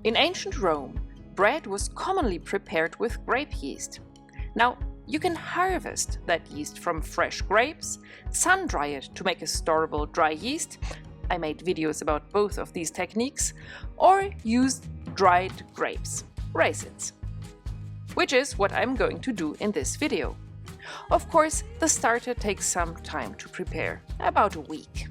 In ancient Rome, bread was commonly prepared with grape yeast. Now, you can harvest that yeast from fresh grapes, sun-dry it to make a storable dry yeast. I made videos about both of these techniques, or use dried grapes, raisins, which is what I'm going to do in this video. Of course, the starter takes some time to prepare, about a week.